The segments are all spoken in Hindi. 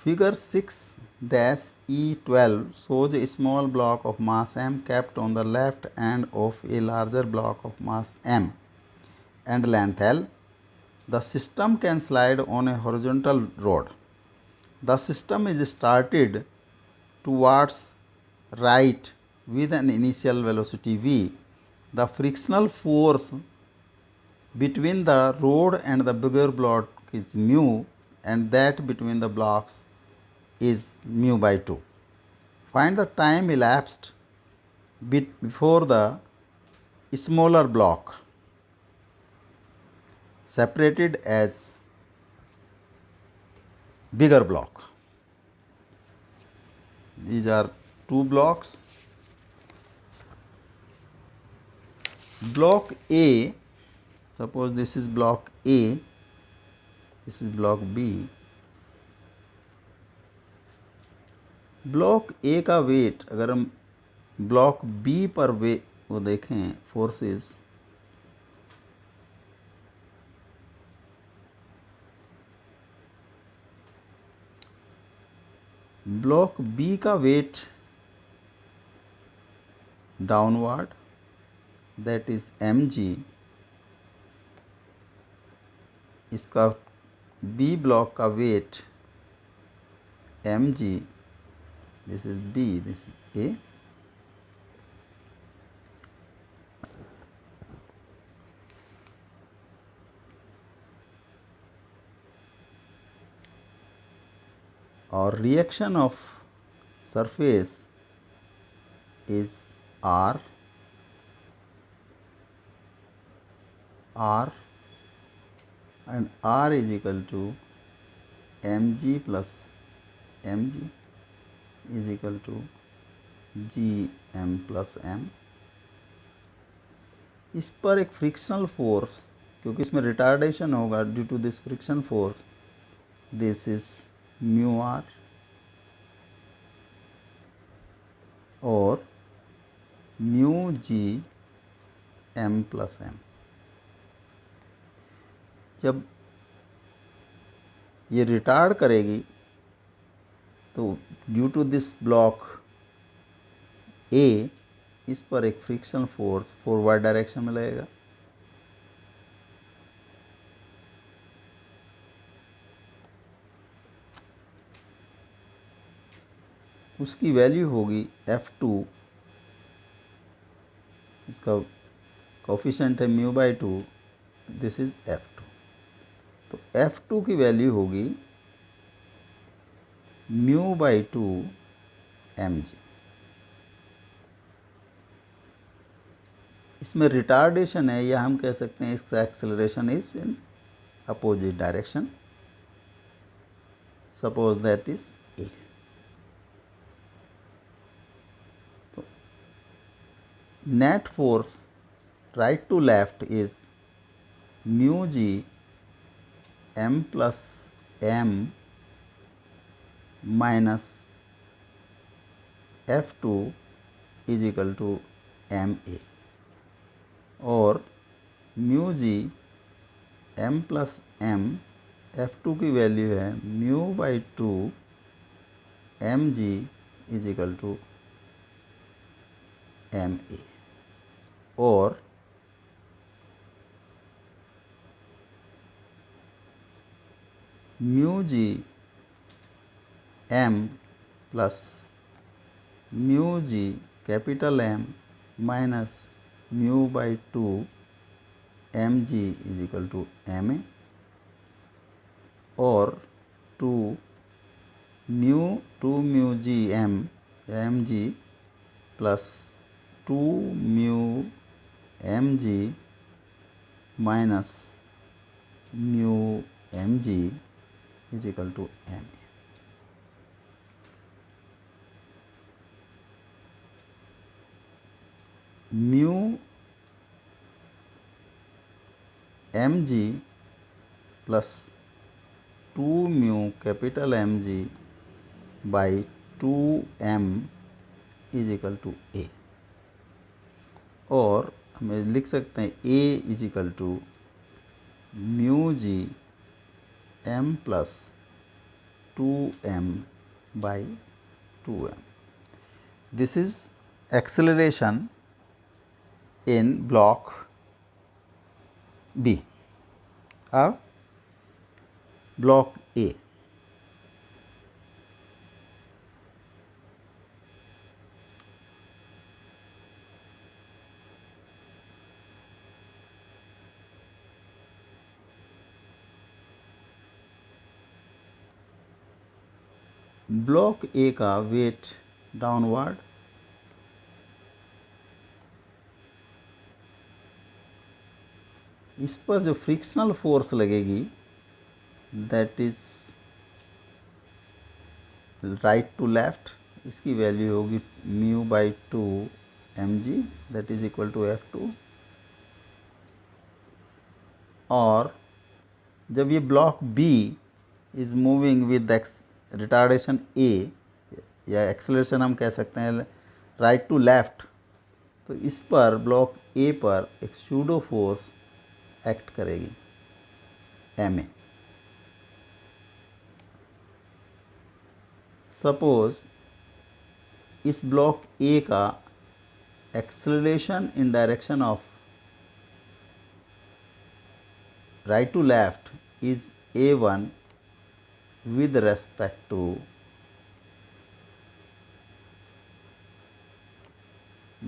Figure 6-E12 shows a small block of mass m kept on the left end of a larger block of mass m and length L. The system can slide on a horizontal rod. The system is started towards right with an initial velocity v. The frictional force between the rod and the bigger block is mu, and that between the blocks is mu by 2. Find the time elapsed before the smaller block separated as bigger block. These are two blocks. Block A, suppose this is block A, this is block B. Block A का वेट अगर हम ब्लॉक बी पर वो देखें फोर्सेस, ब्लॉक बी का weight downward that is mg, इसका बी ब्लॉक का wait mg, this is B, this is A. Or reaction of surface is R and R is equal to mg plus mg is equal to gm plus m. इस पर एक फ्रिक्शनल फोर्स, क्योंकि इसमें रिटार्डेशन होगा due to this friction force, this is mu R और mu G M plus M. जब ये रिटार्ड करेगी तो due to this block A, इस पर एक फ्रिक्शन फोर्स फॉरवर्ड डायरेक्शन में लगेगा. उसकी वैल्यू होगी F2, इसका कोफिशिएंट है mu by 2, this is F2. तो F2 की वैल्यू होगी म्यू बाई 2 mg. इसमें रिटार्डेशन है, या हम कह सकते हैं इसका acceleration is in opposite direction. Suppose that is A. तो net force right to left is mu G M plus M minus F2 is equal to M A, और mu G M plus M, F2 की वैल्यू है mu by 2 M G is equal to M A, और mu G M plus mu G capital M minus mu by 2 M G is equal to M A, और 2 mu G M G plus 2 mu M G minus mu M G is equal to M A. Mu M G plus 2 mu capital M G by 2 M is equal to A, और हमें लिख सकते हैं A is equal to mu G M plus 2m by 2m. This is acceleration in block B. Now block A. Block A का वेट डाउनवर्ड इस पर जो फ्रिक्शनल फोर्स लगेगी that is right to left, इसकी वैल्यू होगी mu by 2 mg that is equal to F2। और जब ये block B is moving with retardation A या एक्सेलरेशन हम कह सकते हैं राइट टू लेफ्ट, तो इस पर ब्लॉक ए पर एक सूडो फोर्स एक्ट करेगी ma। सपोज इस ब्लॉक ए का acceleration in direction of right to left is a1 with respect to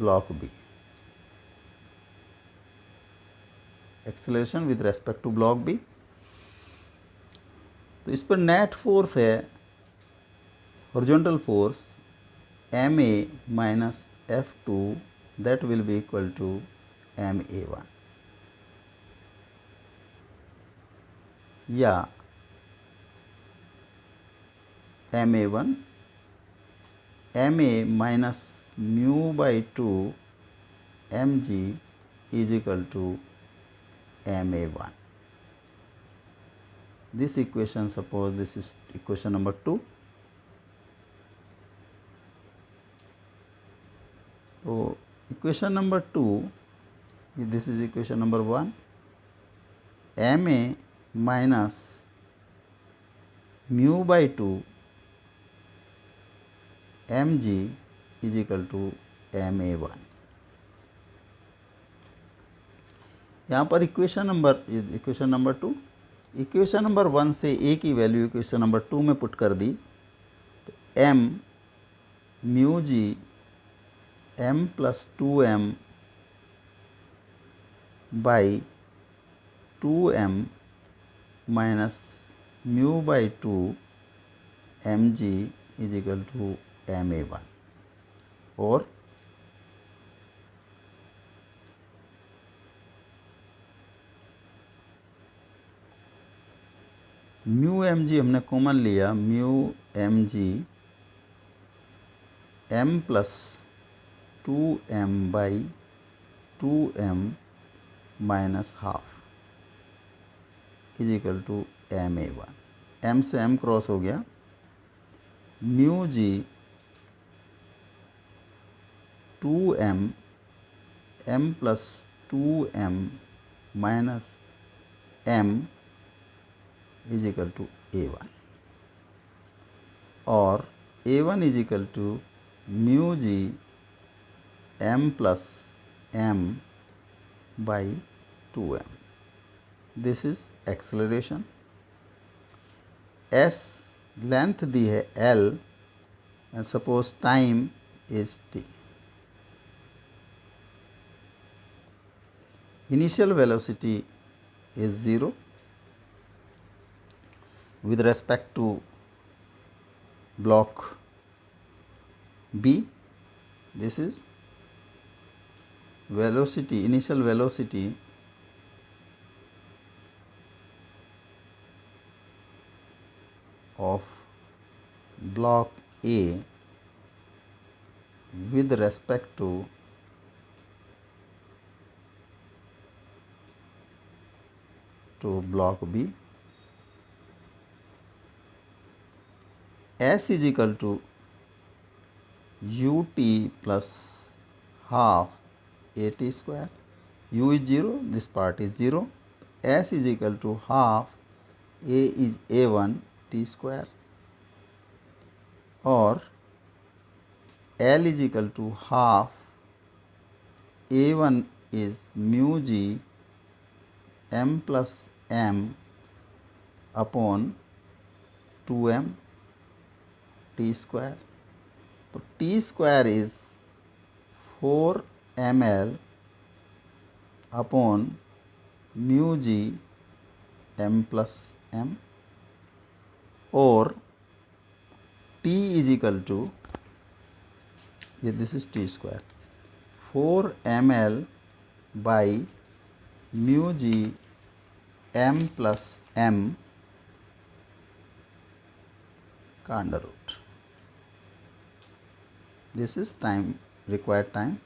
block B, acceleration with respect to block B। तो इस पर नेट फोर्स है horizontal force ma minus F2 that will be equal to ma1 या ma1 ma minus mu by 2 mg is equal to ma1। This equation, suppose this is equation number 2। So equation number 2, this is equation number 1, ma minus mu by 2 mg is equal to ma1। यहाँ पर इक्वेशन नंबर 2, इक्वेशन नंबर 1 से a की वैल्यू इक्वेशन नंबर 2 में पुट कर दी तो m mu g m plus 2m by 2m minus mu by 2 mg is equal to ma1। और म्यू mg हमने कॉमन लिया, mu mg m plus 2m by 2m minus half is equal to ma1। m से m क्रॉस हो गया, mu g 2m m plus 2m minus m is equal to a1 और a1 is equal to mu g m plus m by 2m। This is acceleration. s length दी है l and suppose time is t। Initial velocity is 0 with respect to block B. This is velocity, initial velocity of block A with respect to block B। S is equal to ut plus half at square, u is 0, this part is 0, s is equal to half a is a1 t square or L is equal to half A1 is mu g m plus m upon 2m t square. So t square is 4 ml upon mu g m plus m, or T is equal to, this is T square, 4 ml by mu g m plus m under root. This is required time